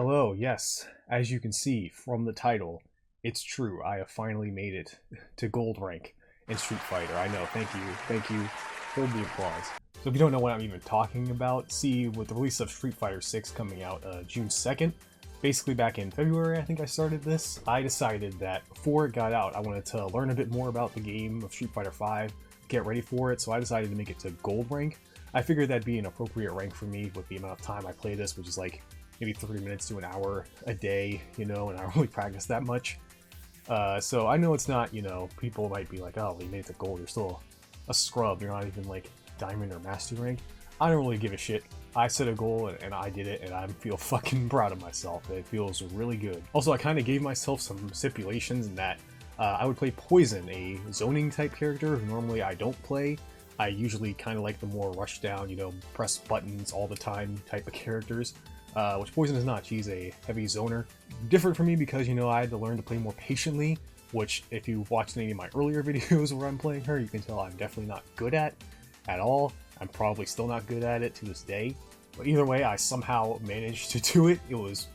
Hello, yes, as you can see from the title, it's true. I have finally made it to gold rank in Street Fighter. I know, thank you. Hold the applause. So if you don't know what I'm even talking about, see, with the release of Street Fighter 6 coming out June 2nd, basically back in February I think I started this, I decided that before it got out I wanted to learn a bit more about the game of Street Fighter 5, get ready for it, so I decided to make it to gold rank. I figured that'd be an appropriate rank for me with the amount of time I play this, which is like maybe 30 minutes to an hour a day, you know, and I don't really practice that much. So I know it's not, you know, people might be like, oh, you made it to gold, you're still a scrub, you're not even like diamond or master rank. I don't really give a shit. I set a goal and I did it, and I feel fucking proud of myself. It feels really good. Also, I kind of gave myself some stipulations in that I would play Poison, a zoning type character who normally I don't play. I usually kind of like the more rush down, you know, press buttons all the time type of characters. Which Poison is not. She's a heavy zoner. Different for me because, you know, I had to learn to play more patiently, which if you've watched any of my earlier videos where I'm playing her, you can tell I'm definitely not good at all. I'm probably still not good at it to this day. But either way, I somehow managed to do it. It was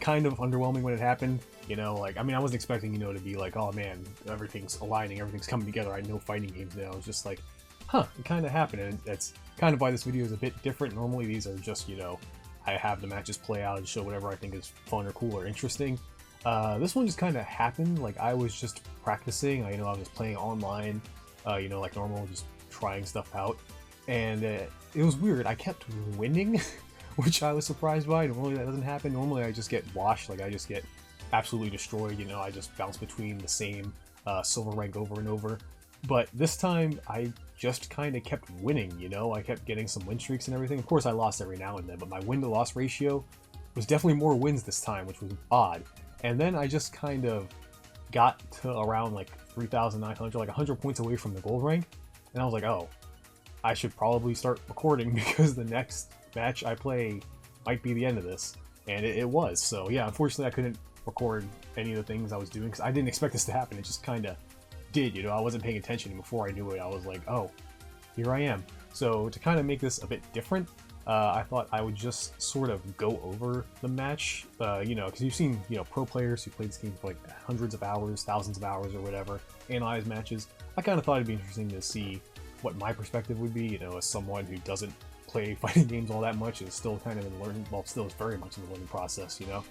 kind of underwhelming when it happened. You know, like, I mean, I wasn't expecting, you know, to be like, oh man, everything's aligning, everything's coming together. I know fighting games now. It's just like, huh, it kind of happened. And that's kind of why this video is a bit different. Normally these are just, you know, I have the matches play out and show whatever I think is fun or cool or interesting. This one just kind of happened. Like, I was just practicing. I was playing online, you know, like normal, just trying stuff out. And it was weird. I kept winning, which I was surprised by. Normally that doesn't happen. Normally I just get washed. Like, I just get absolutely destroyed. You know, I just bounce between the same silver rank over and over. But this time I just kind of kept winning, you know? I kept getting some win streaks and everything. Of course I lost every now and then, but my win-to-loss ratio was definitely more wins this time, which was odd. And then I just kind of got to around like 3,900, like 100 points away from the gold rank. And I was like, oh, I should probably start recording because the next match I play might be the end of this. And it was. So yeah, unfortunately I couldn't record any of the things I was doing because I didn't expect this to happen. It just kind of did, you know. I wasn't paying attention, and before I knew it I was like, oh, here I am. So to kind of make this a bit different, I thought I would just sort of go over the match, you know, because you've seen, you know, pro players who play this game for like hundreds of hours, thousands of hours or whatever, analyze matches. I kind of thought it'd be interesting to see what my perspective would be, you know, as someone who doesn't play fighting games all that much, is still kind of in the learning, well, still is very much in the learning process, you know.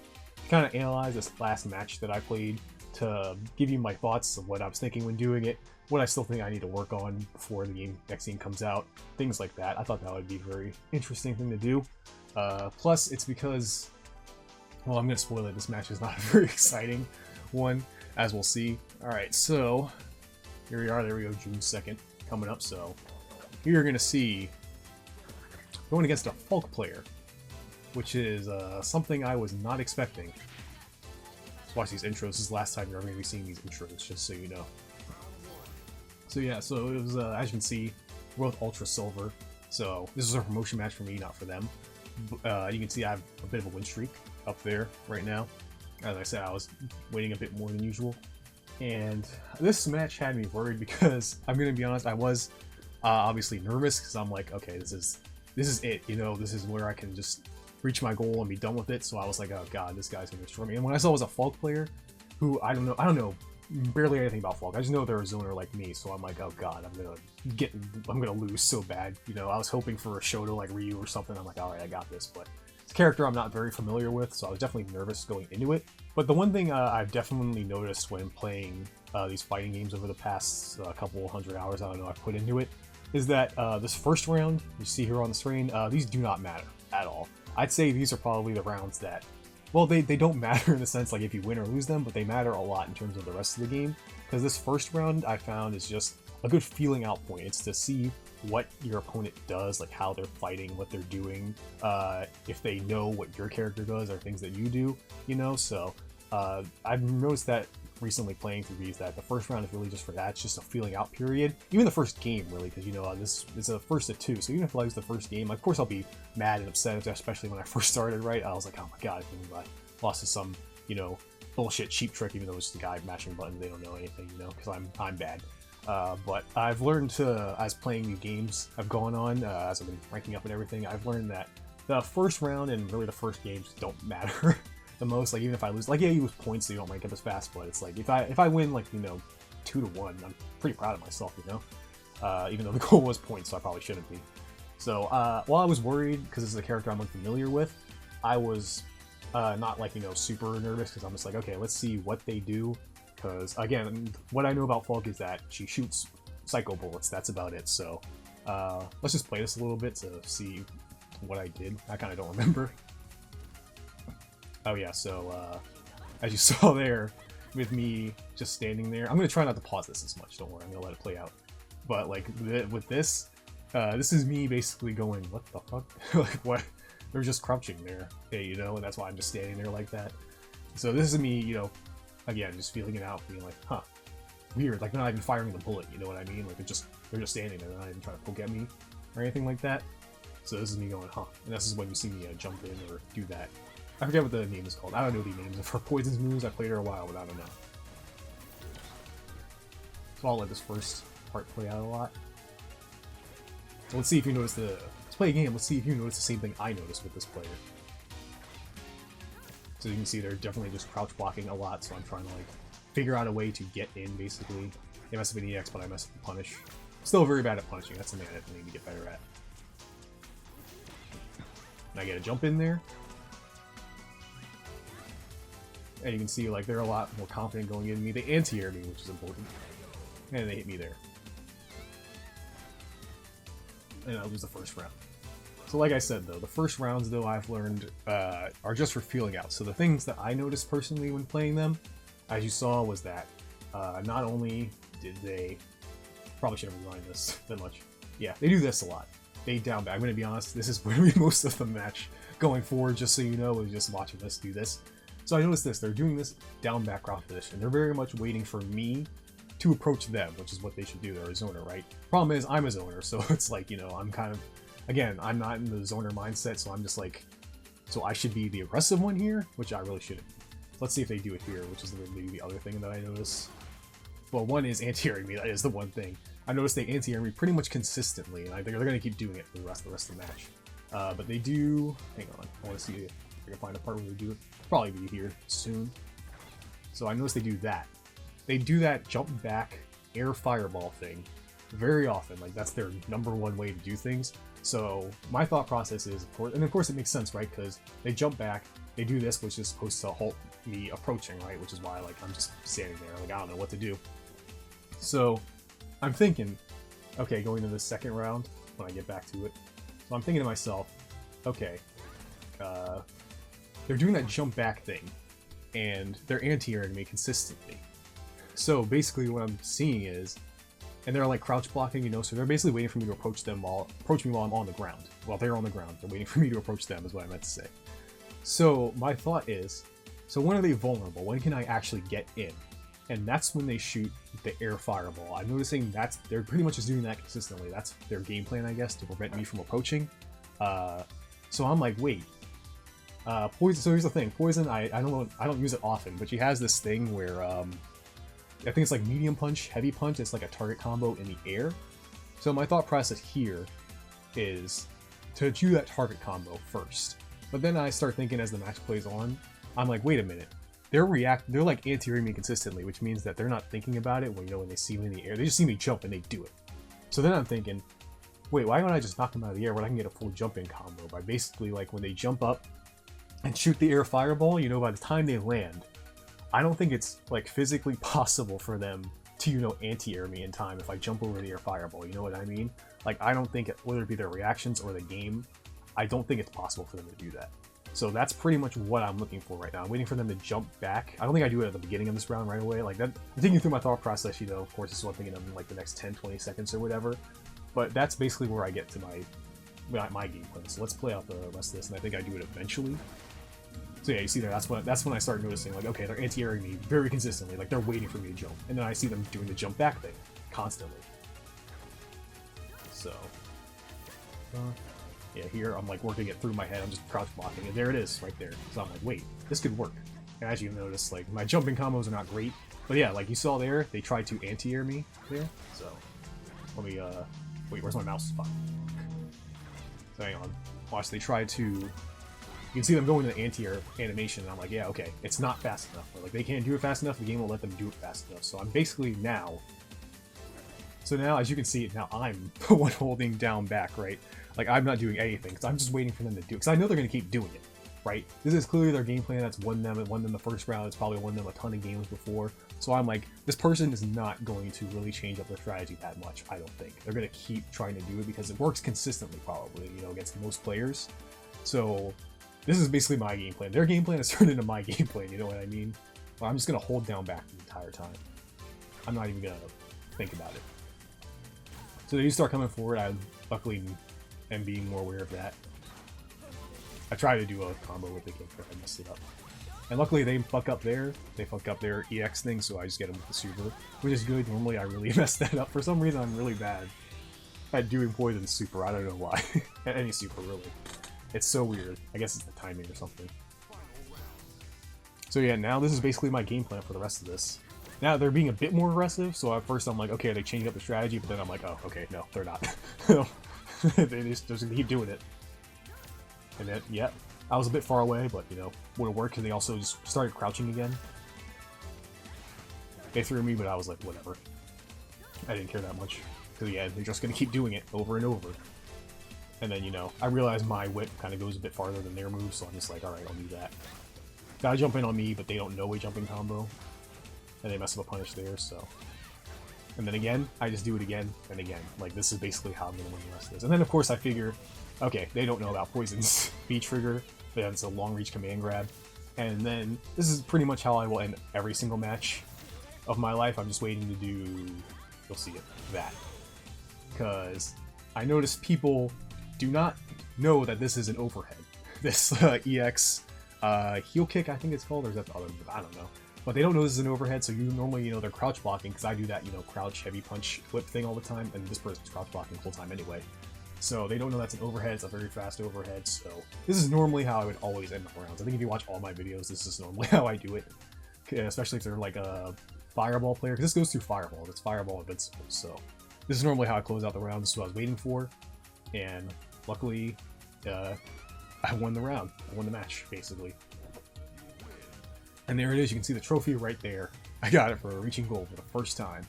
Kind of analyze this last match that I played to give you my thoughts of what I was thinking when doing it, what I still think I need to work on before the next game comes out, things like that. I thought that would be a very interesting thing to do. Plus, it's because, well, I'm going to spoil it, this match is not a very exciting one, as we'll see. Alright, so here we are, there we go, June 2nd, coming up. So here you're going to see going against a Falk player, which is something I was not expecting. Let's watch these intros. This is the last time you're ever going to be seeing these intros, just so you know. So yeah, so it was, as you can see, we're both Ultra Silver. So this is a promotion match for me, not for them. You can see I have a bit of a win streak up there right now. As I said, I was winning a bit more than usual. And this match had me worried because, I'm going to be honest, I was obviously nervous because I'm like, okay, this is it, you know, this is where I can just reach my goal and be done with it. So I was like, oh god, this guy's gonna destroy me. And when I saw it was a Falk player who I don't know barely anything about Falk. I just know they're a zoner like me, so I'm like, oh god, I'm gonna lose so bad. You know, I was hoping for a Shoto like Ryu or something. I'm like, alright, I got this, but it's a character I'm not very familiar with, so I was definitely nervous going into it. But the one thing I've definitely noticed when playing these fighting games over the past couple hundred hours, I don't know, I've put into it, is that this first round, you see here on the screen, these do not matter at all. I'd say these are probably the rounds that, well, they don't matter in the sense like if you win or lose them, but they matter a lot in terms of the rest of the game. Because this first round I found is just a good feeling out point. It's to see what your opponent does, like how they're fighting, what they're doing, if they know what your character does or things that you do, you know. So I've noticed that recently playing through these, that the first round is really just for that. It's just a feeling out period. Even the first game, really, because, you know, this is a first of two, so even if I lose the first game, of course I'll be mad and upset, especially when I first started, right? I was like, oh my god, I lost to some, you know, bullshit cheap trick, even though it's the guy mashing buttons, they don't know anything, you know, because I'm bad. But I've learned to, as playing new games have gone on, as I've been ranking up and everything, I've learned that the first round and really the first games don't matter the most. Like even if I lose, like yeah, you lose points, so you don't rank up as fast. But it's like if I win like 2-1, I'm pretty proud of myself, even though the goal was points, so I probably shouldn't be. So while I was worried because this is a character I'm unfamiliar with, I was not like super nervous because I'm just like, okay, let's see what they do. Because again, what I know about Falk is that she shoots psycho bullets. That's about it. So let's just play this a little bit to see what I did. I kind of don't remember. Oh yeah, so as you saw there, with me just standing there, I'm gonna try not to pause this as much. Don't worry, I'm gonna let it play out. But like with this, this is me basically going, what the fuck? Like what? They're just crouching there, hey, and that's why I'm just standing there like that. So this is me, again, just feeling it out, being like, huh, weird. Like they're not even firing the bullet, you know what I mean? Like they're just standing there, they're not even trying to poke at me or anything like that. So this is me going, huh? And this is when you see me jump in or do that. I forget what the name is called. I don't know the names of her poison's moves. I played her a while, but I don't know. So I'll let this first part play out a lot. So let's see if you notice let's play a game. Let's see if you notice the same thing I noticed with this player. So you can see they're definitely just crouch blocking a lot. So I'm trying to like figure out a way to get in. Basically, they mess up an EX, but I mess up the punish. Still very bad at punishing. That's something I need to get better at. And I get a jump in there. And you can see, like, they're a lot more confident going into me. They anti-air me, which is important. And they hit me there. And I lose the first round. So like I said, though, the first rounds, though, I've learned are just for feeling out. So the things that I noticed personally when playing them, as you saw, was that not only did they... Probably should have resigned this that much. Yeah, they do this a lot. They down back. I'm going to be honest, this is going to be most of the match going forward, just so you know, was just watching this do this. So I noticed this, they're doing this down back crouch position. They're very much waiting for me to approach them, which is what they should do. They're a zoner, right? Problem is, I'm a zoner, so it's like, I'm kind of, again, I'm not in the zoner mindset, so I'm just like, so I should be the aggressive one here, which I really shouldn't. Let's see if they do it here, which is maybe the other thing that I notice. Well, one is anti-airing me, that is the one thing. I noticed they anti-air me pretty much consistently, and I think they're going to keep doing it for the rest of the match. But they do, hang on, I want to see if I can find a part where they do it. Probably be here soon. So I noticed they do that. They do that jump back air fireball thing very often. Like that's their #1 way to do things. So my thought process is, of course, and of course it makes sense, right? Because they jump back, they do this, which is supposed to halt me approaching, right? Which is why like I'm just standing there, like I don't know what to do. So I'm thinking, okay, going to the second round when I get back to it. So I'm thinking to myself, okay, they're doing that jump back thing, and they're anti-airing me consistently. So basically what I'm seeing is, and they're like crouch blocking, so they're basically waiting for me to approach me while I'm on the ground. While they're on the ground, they're waiting for me to approach them is what I meant to say. So my thought is, so when are they vulnerable? When can I actually get in? And that's when they shoot the air fireball. I'm noticing they're pretty much just doing that consistently. That's their game plan, I guess, to prevent me from approaching. So I'm like, wait. Poison. So here's the thing. Poison. I don't use it often, but she has this thing where I think it's like medium punch, heavy punch. It's like a target combo in the air. So my thought process here is to do that target combo first. But then I start thinking as the match plays on, I'm like, wait a minute. They're like anti-airing me consistently, which means that they're not thinking about it when they see me in the air. They just see me jump and they do it. So then I'm thinking, wait, why don't I just knock them out of the air when I can get a full jump in combo by basically like when they jump up and shoot the air fireball, by the time they land, I don't think it's like physically possible for them to, anti-air me in time if I jump over the air fireball, you know what I mean? Like I don't think whether it be their reactions or the game, I don't think it's possible for them to do that. So that's pretty much what I'm looking for right now. I'm waiting for them to jump back. I don't think I do it at the beginning of this round right away. Like that, I'm thinking through my thought process, of course, this is what I'm thinking of in like the next 10, 20 seconds or whatever. But that's basically where I get to my game plan. So let's play out the rest of this, and I think I do it eventually. So yeah, you see there, that's when I start noticing, like, okay, they're anti-airing me very consistently, like they're waiting for me to jump. And then I see them doing the jump back thing constantly. So, yeah, here I'm like working it through my head, I'm just crouch blocking, and there it is, right there. So I'm like, wait, this could work. And as you notice, like, my jumping combos are not great, but yeah, like you saw there, they tried to anti-air me there, so, let me, wait, where's my mouse spot? So hang on. Watch, they try to... You can see them going to the anti-air animation, and I'm like, yeah, okay, it's not fast enough. But, like, they can't do it fast enough, the game will let them do it fast enough. So I'm basically now... So now, as you can see, now I'm the one holding down back, right? Like, I'm not doing anything, because I'm just waiting for them to do it. Because I know they're going to keep doing it, right? This is clearly their game plan that's won them. It won them the first round. It's probably won them a ton of games before. So I'm like, this person is not going to really change up their strategy that much, I don't think. They're going to keep trying to do it because it works consistently, probably, you know, against most players. So this is basically my game plan. Their game plan has turned into my game plan, you know what I mean? Well, I'm just going to hold down back the entire time. I'm not even going to think about it. So they do start coming forward. I luckily am being more aware of that. I tried to do a combo with the kick, but I messed it up. And luckily they fuck up there. They fuck up their EX thing, so I just get them with the super, which is good. Normally I really mess that up. For some reason I'm really bad at doing poison super. I don't know why. At any super, really. It's so weird. I guess it's the timing or something. So yeah, now this is basically my game plan for the rest of this. Now they're being a bit more aggressive, so at first I'm like, okay, they changed up the strategy, but then I'm like, oh, okay, no, they're not. They just keep doing it. And then, yeah, I was a bit far away, but, you know, would have worked, because they also just started crouching again. They threw me, but I was like, whatever. I didn't care that much. Because, yeah, they're just going to keep doing it over and over. And then, you know, I realized my whip kind of goes a bit farther than their move, so I'm just like, alright, I'll do that. Gotta jump in on me, but they don't know a jumping combo. And they mess up a punish there, so... And then again, I just do it again and again. Like, this is basically how I'm going to win the rest of this. And then, of course, I figure, okay, they don't know about Poison's V-Trigger. That's a long-reach command grab. And then, this is pretty much how I will end every single match of my life. I'm just waiting to do... You'll see it. That. Because I notice people do not know that this is an overhead. This EX heel kick, I think it's called, or is that the other move? I don't know. But they don't know this is an overhead, so you normally, you know, they're crouch blocking, because I do that, you know, crouch, heavy punch, whip thing all the time, and this person's crouch blocking full time anyway. So they don't know that's an overhead, it's a very fast overhead, so this is normally how I would always end my rounds. I think if you watch all my videos, this is normally how I do it, especially if they're like a fireball player, because this goes through fireball, it's fireball invincible, so this is normally how I close out the round. This is what I was waiting for, and luckily, I won the round. I won the match, basically. And there it is, you can see the trophy right there. I got it for reaching gold for the first time.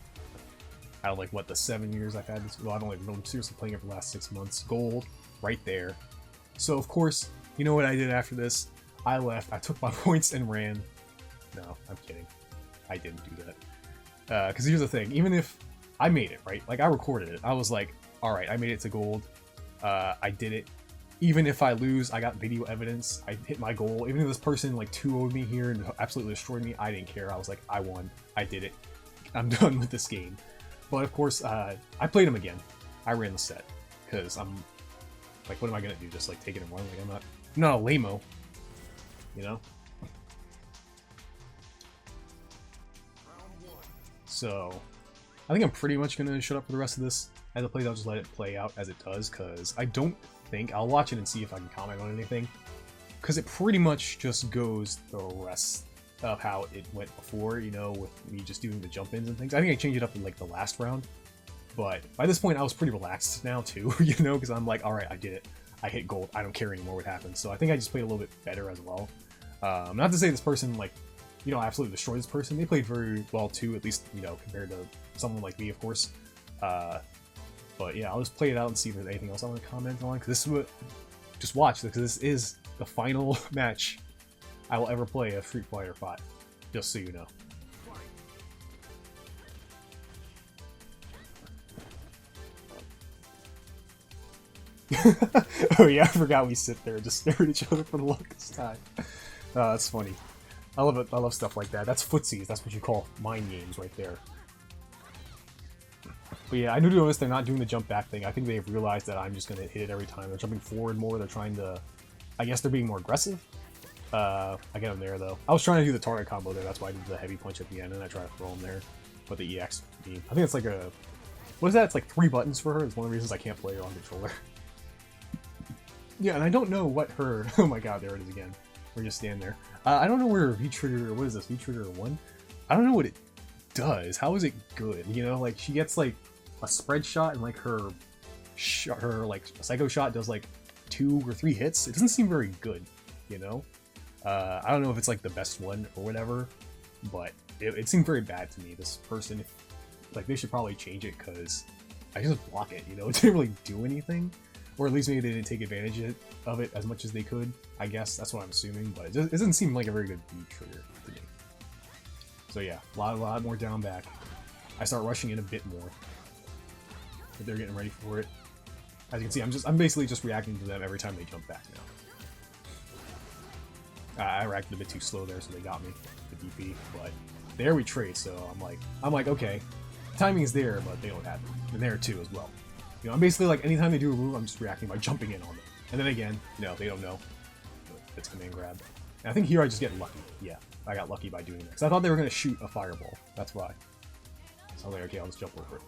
Out of like, what, the 7 years I've had this? Well, I've only been seriously playing it for the last 6 months. Gold, right there. So, of course, you know what I did after this? I left, I took my points and ran. No, I'm kidding. I didn't do that. Because here's the thing, even if I made it, right? Like, I recorded it. I was like, alright, I made it to gold. I did it. Even if I lose, I got video evidence. I hit my goal. Even if this person like 2-0'd me here and absolutely destroyed me, I didn't care. I was like, I won. I did it. I'm done with this game. But of course, I played him again. I ran the set. Because I'm... Like, what am I going to do? Just like take it and run? Like, I'm not a lame-o. You know? So... I think I'm pretty much going to shut up for the rest of this. As it plays, I'll just let it play out as it does, because I don't think... I'll watch it and see if I can comment on anything. Because it pretty much just goes the rest of how it went before, you know, with me just doing the jump-ins and things. I think I changed it up in, like, the last round. But by this point, I was pretty relaxed now, too, you know, because I'm like, alright, I did it. I hit gold. I don't care anymore what happens. So I think I just played a little bit better as well. Not to say this person, like, you know, I absolutely destroyed this person. They played very well, too, at least, you know, compared to someone like me, of course. But yeah, I'll just play it out and see if there's anything else I want to comment on, because this is what... Just watch, because this is the final match I will ever play of Street Fighter V, just so you know. Oh yeah, I forgot we sit there and just stare at each other for the longest time. That's funny. I love it. I love stuff like that. That's footsies. That's what you call mind games right there. But yeah, I do notice they're not doing the jump back thing. I think they've realized that I'm just going to hit it every time. They're jumping forward more. They're trying to... I guess they're being more aggressive. I get them there, though. I was trying to do the target combo there. That's why I did the heavy punch at the end, and I try to throw them there. But the EX beam... I think it's like a... What is that? It's like 3 buttons for her. It's one of the reasons I can't play her on controller. Yeah, and I don't know what her... Oh my god, there it is again. We're just standing there. I don't know where V-Trigger... What is this? V-Trigger 1? I don't know what it does. How is it good? You know, like, she gets, like, a spread shot, and, like, her like, Psycho Shot does, like, 2 or 3 hits. It doesn't seem very good, you know? I don't know if it's like the best one or whatever, but it seemed very bad to me. This person, like, they should probably change it because I just block it, you know? It didn't really do anything. Or at least maybe they didn't take advantage of it as much as they could, I guess. That's what I'm assuming, but it doesn't seem like a very good V trigger to me. So yeah, a lot more down back. I start rushing in a bit more. But they're getting ready for it. As you can see, I'm basically just reacting to them every time they jump back now. I reacted a bit too slow there, so they got me, the DP, but there we trade, so I'm like, okay, timing is there, but they don't have it. And there too as well. You know, I'm basically like, anytime they do a move, I'm just reacting by jumping in on them. And then again, no, they don't know. It's command grab. And I think here I just get lucky. Yeah, I got lucky by doing this. I thought they were going to shoot a fireball. That's why. So I'm like, okay, I'll just jump over it.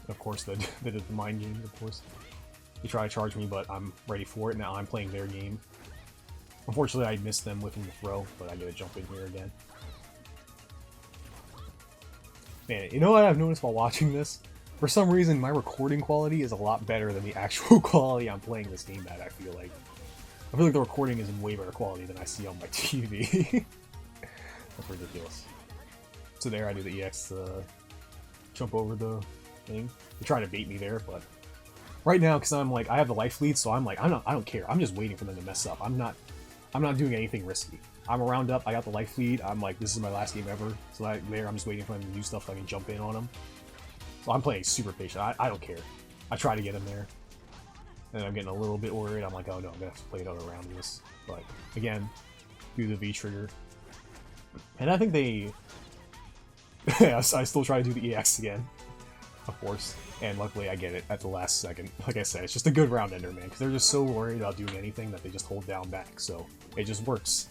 Of course, they did the mind game, of course. They try to charge me, but I'm ready for it. Now I'm playing their game. Unfortunately, I missed them whipping the throw, but I get to jump in here again. Man, you know what I've noticed while watching this? For some reason, my recording quality is a lot better than the actual quality I'm playing this game at, I feel like. I feel like the recording is in way better quality than I see on my TV. That's ridiculous. So there, I do the EX jump over the thing. They're trying to bait me there, but right now, because I'm like, I have the life lead, so I'm like, I don't care. I'm just waiting for them to mess up. I'm not doing anything risky. I'm a round up, I got the life lead, I'm like, this is my last game ever. So I'm just waiting for them to do stuff so I can jump in on them. So I'm playing super patient. I don't care. I try to get him there. And I'm getting a little bit worried. I'm like, oh no, I'm gonna have to play another round of this. But again, do the V trigger. And I think they I still try to do the EX again. Of course. And luckily I get it at the last second. Like I said, it's just a good round ender, man, because they're just so worried about doing anything that they just hold down back. So it just works.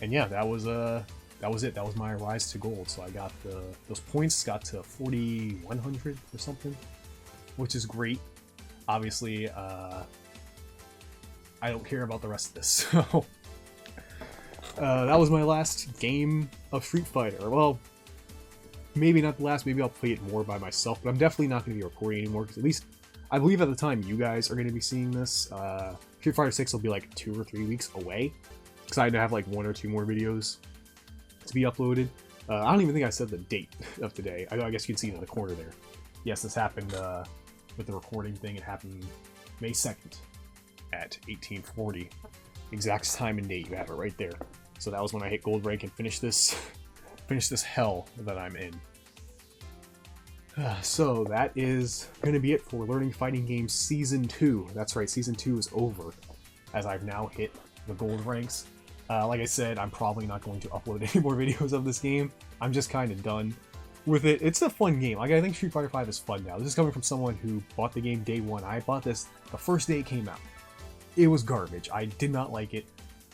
And yeah, that was it. That was my rise to gold. So I got those points got to 4,100 or something, which is great. Obviously, I don't care about the rest of this. So that was my last game of Street Fighter. Well, maybe not the last. Maybe I'll play it more by myself. But I'm definitely not going to be recording anymore because at least I believe at the time you guys are going to be seeing this, Street Fighter 6 will be like 2 or 3 weeks away. Because I had to have like 1 or 2 more videos to be uploaded. I don't even think I said the date of today. I guess you can see it in the corner there. Yes, this happened with the recording thing. It happened May 2nd at 1840. Exact time and date. You have it right there. So that was when I hit gold rank and finished this hell that I'm in. So that is going to be it for Learning Fighting Games Season 2. That's right, Season 2 is over, as I've now hit the gold ranks. Like I said, I'm probably not going to upload any more videos of this game. I'm just kind of done with it. It's a fun game. Like, I think Street Fighter V is fun now. This is coming from someone who bought the game day one. I bought this the first day it came out. It was garbage. I did not like it.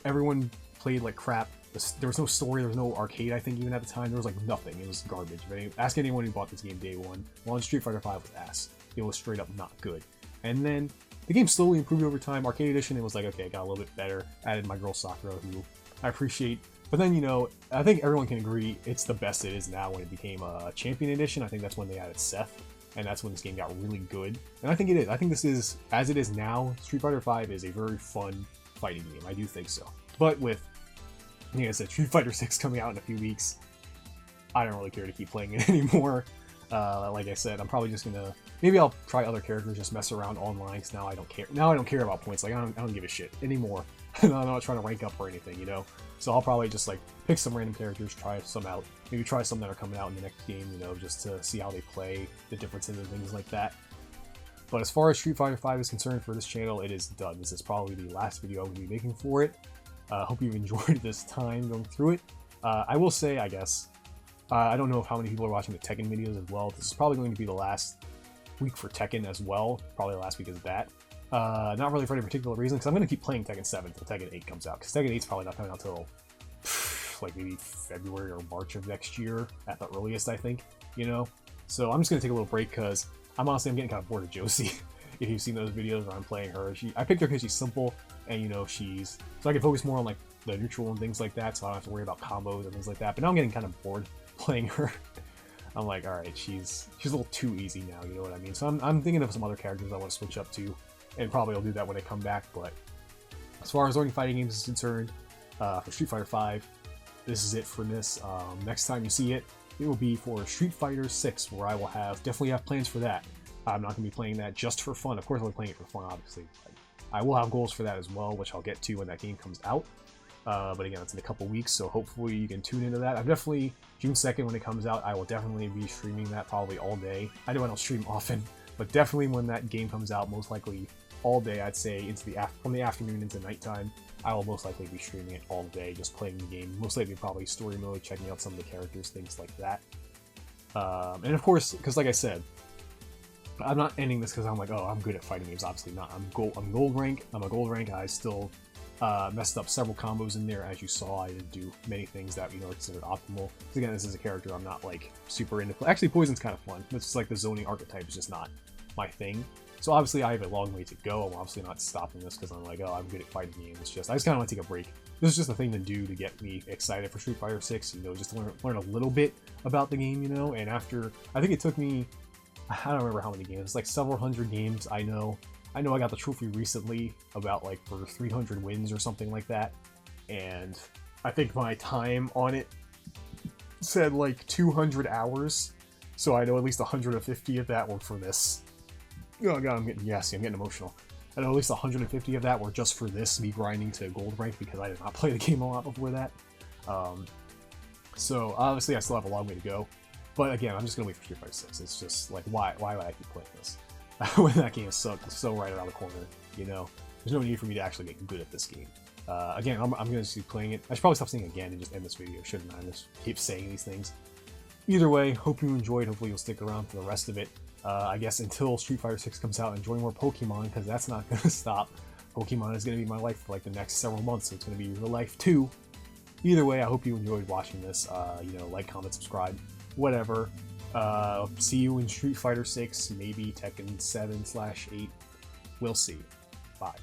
Everyone played like crap. There was no story, there was no arcade, I think, even at the time. There was like nothing. It was garbage. Ask anyone who bought this game day one. Well, Street Fighter V was ass. It was straight up not good. And then the game slowly improved over time. Arcade Edition, it was like, okay, it got a little bit better. Added my girl Sakura, who I appreciate. But then, you know, I think everyone can agree it's the best it is now. When it became a Champion Edition, I think that's when they added Seth. And that's when this game got really good. And I think it is. I think this is, as it is now, Street Fighter V is a very fun fighting game. I do think so. But with, like I said, Street Fighter 6 coming out in a few weeks, I don't really care to keep playing it anymore. Like I said, I'm probably just gonna, maybe I'll try other characters, just mess around online, because now I don't care. Now I don't care about points. Like, I don't give a shit anymore. I'm not trying to rank up or anything, you know? So I'll probably just, like, pick some random characters, try some out. Maybe try some that are coming out in the next game, you know, just to see how they play, the differences and things like that. But as far as Street Fighter V is concerned for this channel, it is done. This is probably the last video I'm going to be making for it. Hope you've enjoyed this time going through it. I will say, I guess, I don't know how many people are watching the Tekken videos as well. This is probably going to be the last week for Tekken as well. Probably the last week is that. Not really for any particular reason, because I'm going to keep playing Tekken 7 until Tekken 8 comes out. Because Tekken 8 is probably not coming out until like maybe February or March of next year at the earliest, I think. You know, so I'm just going to take a little break because I'm getting kind of bored of Josie. If you've seen those videos where I'm playing her, I picked her because she's simple and, you know, so I can focus more on like the neutral and things like that, so I don't have to worry about combos and things like that. But now I'm getting kind of bored playing her. I'm like, all right, she's a little too easy now, you know what I mean? So I'm thinking of some other characters I want to switch up to, and probably I'll do that when I come back. But as far as learning fighting games is concerned, for Street Fighter V, this is it for this. Next time you see it, it will be for Street Fighter 6, where I will definitely have plans for that. I'm not going to be playing that just for fun. Of course, I'll be playing it for fun, obviously. I will have goals for that as well, which I'll get to when that game comes out. But again, it's in a couple weeks, so hopefully you can tune into that. I'm definitely, June 2nd when it comes out, I will definitely be streaming that probably all day. I know I don't stream often, but definitely when that game comes out, most likely all day, I'd say, from the afternoon into nighttime, I will most likely be streaming it all day, just playing the game. Most likely probably story mode, checking out some of the characters, things like that. And of course, because like I said, I'm not ending this because I'm like, oh, I'm good at fighting games. Obviously not. I'm gold rank. I'm a gold rank. I still messed up several combos in there, as you saw. I didn't do many things that are considered optimal. Because again, this is a character I'm not like super into. Actually, Poison's kind of fun. It's just like the zoning archetype is just not my thing. So obviously, I have a long way to go. I'm obviously not stopping this because I'm like, oh, I'm good at fighting games. It's just I just kind of want to take a break. This is just a thing to do to get me excited for Street Fighter 6. Just to learn a little bit about the game. And after I think it took me. I don't remember how many games. It's like several hundred games. I know I got the trophy recently about like for 300 wins or something like that. And I think my time on it said like 200 hours. So I know at least 150 of that were for this. Oh god, I'm getting emotional. I know at least 150 of that were just for this, me grinding to gold rank, because I did not play the game a lot before that. So obviously I still have a long way to go. But again, I'm just going to wait for Street Fighter 6. It's just like, why would I keep playing this? When that game is so right around the corner, There's no need for me to actually get good at this game. Again, I'm going to keep playing it. I should probably stop saying again and just end this video, shouldn't I? I just keep saying these things. Either way, hope you enjoyed. Hopefully you'll stick around for the rest of it. I guess until Street Fighter 6 comes out, enjoy more Pokemon, because that's not going to stop. Pokemon is going to be my life for like the next several months, so it's going to be your life too. Either way, I hope you enjoyed watching this. Like, comment, subscribe. Whatever. See you in Street Fighter 6, maybe Tekken 7/8. We'll see. Bye.